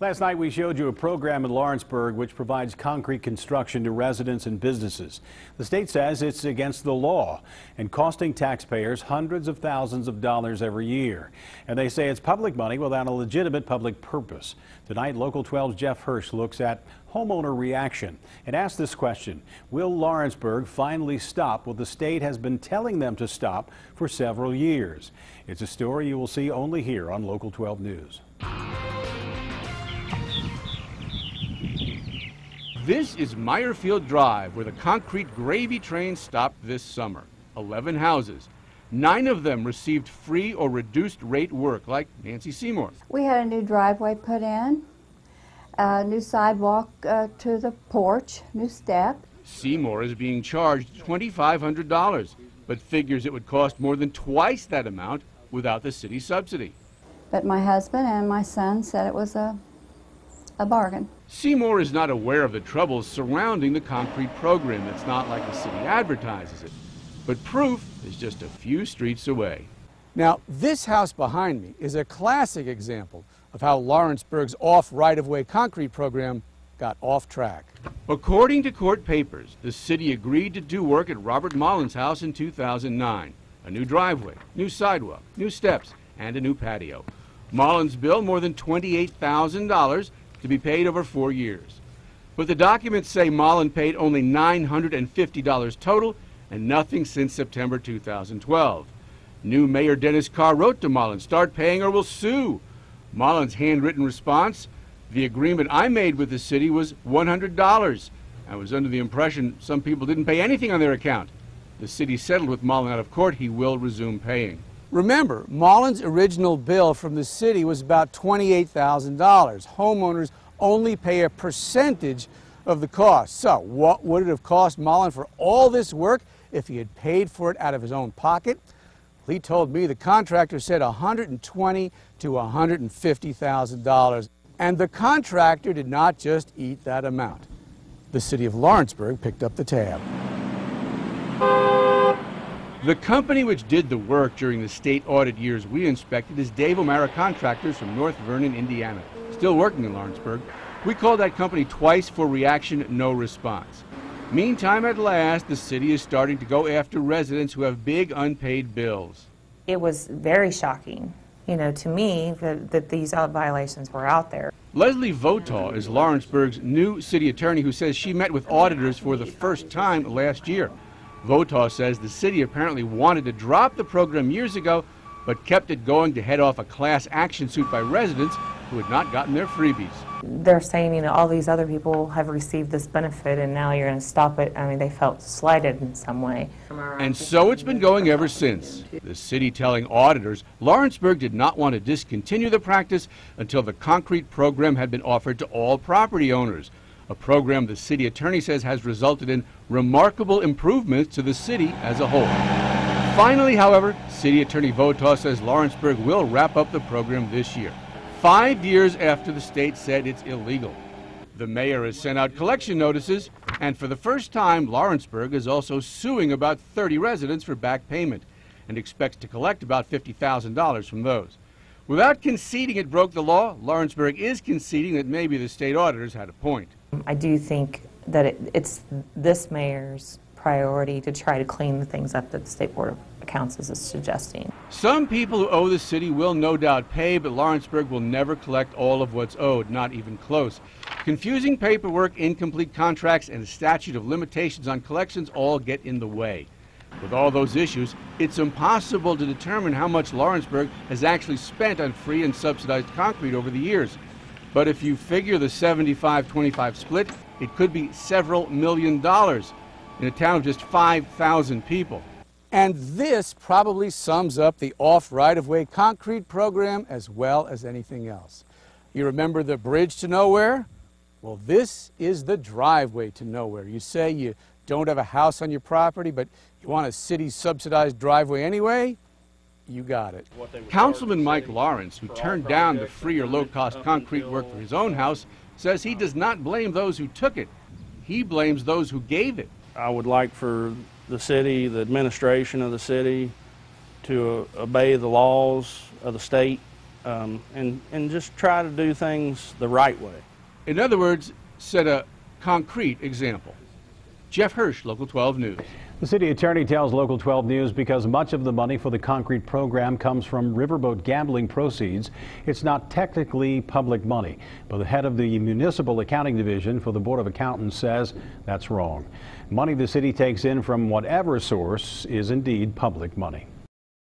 Last night we showed you a program in Lawrenceburg which provides concrete construction to residents and businesses. The state says it's against the law and costing taxpayers hundreds of thousands of dollars every year. And they say it's public money without a legitimate public purpose. Tonight, Local 12's Jeff Hirsh looks at homeowner reaction and asks this question: will Lawrenceburg finally stop what the state has been telling them to stop for several years? It's a story you will see only here on Local 12 News. This is Meyerfield Drive, where the concrete gravy train stopped this summer. 11 houses. 9 of them received free or reduced rate work, like Nancy Seymour. We had a new driveway put in, a new sidewalk to the porch, new step. Seymour is being charged $2,500, but figures it would cost more than twice that amount without the city subsidy. But my husband and my son said it was a bargain. Seymour is not aware of the troubles surrounding the concrete program. It's not like the city advertises it. But proof is just a few streets away. Now, this house behind me is a classic example of how Lawrenceburg's off right-of-way concrete program got off track. According to court papers, the city agreed to do work at Robert Moullan's house in 2009. A new driveway, new sidewalk, new steps, and a new patio. Moullan's bill more than $28,000 to be paid over 4 years. But the documents say Moullan paid only $950 total and nothing since September 2012. New Mayor Dennis Carr wrote to Moullan, "Start paying or we'll sue." Moullan's handwritten response: "The agreement I made with the city was $100. I was under the impression some people didn't pay anything on their account." The city settled with Moullan out of court. He will resume paying. Remember, Moullan's original bill from the city was about $28,000. Homeowners only pay a percentage of the cost. So what would it have cost Moullan for all this work if he had paid for it out of his own pocket? He told me the contractor said $120,000 to $150,000. And the contractor did not just eat that amount. The city of Lawrenceburg picked up the tab. The company which did the work during the state audit years we inspected is Dave OMara Contractors from North Vernon, Indiana. Still working in Lawrenceburg. We called that company twice for reaction, no response. Meantime, at last, the city is starting to go after residents who have big unpaid bills. It was very shocking, to me, that these violations were out there. Leslie Votaw is Lawrenceburg's new city attorney who says she met with auditors for the first time last year. Votaw says the city apparently wanted to drop the program years ago, but kept it going to head off a class action suit by residents who had not gotten their freebies. They're saying, all these other people have received this benefit and now you're going to stop it. I mean, they felt slighted in some way. And so it's been going ever since. The city telling auditors Lawrenceburg did not want to discontinue the practice until the concrete program had been offered to all property owners. A program the city attorney says has resulted in remarkable improvements to the city as a whole. Finally, however, City Attorney Votaw says Lawrenceburg will wrap up the program this year, 5 years after the state said it's illegal. The mayor has sent out collection notices, and for the first time, Lawrenceburg is also suing about 30 residents for back payment and expects to collect about $50,000 from those. Without conceding it broke the law, Lawrenceburg is conceding that maybe the state auditors had a point. I do think that it's this mayor's priority to try to clean the things up that the State Board of Accounts is suggesting. Some people who owe the city will no doubt pay, but Lawrenceburg will never collect all of what's owed, not even close. Confusing paperwork, incomplete contracts, and the statute of limitations on collections all get in the way. With all those issues, it's impossible to determine how much Lawrenceburg has actually spent on free and subsidized concrete over the years. But if you figure the 75-25 split, it could be several $1 million in a town of just 5,000 people. And this probably sums up the off right-of-way concrete program as well as anything else. You remember the bridge to nowhere? Well, this is the driveway to nowhere. You say you don't have a house on your property, but you want a city-subsidized driveway anyway? You got it. Councilman Mike Lawrence, who turned down the free or low-cost concrete work for his own house, says he does not blame those who took it. He blames those who gave it. I would like for the city, the administration of the city, to obey the laws of the state. and just try to do things the right way. In other words, set a concrete example. Jeff Hirsh, Local 12 News. The city attorney tells Local 12 News because much of the money for the concrete program comes from riverboat gambling proceeds, it's not technically public money. But the head of the Municipal Accounting Division for the Board of Accountants says that's wrong. Money the city takes in from whatever source is indeed public money.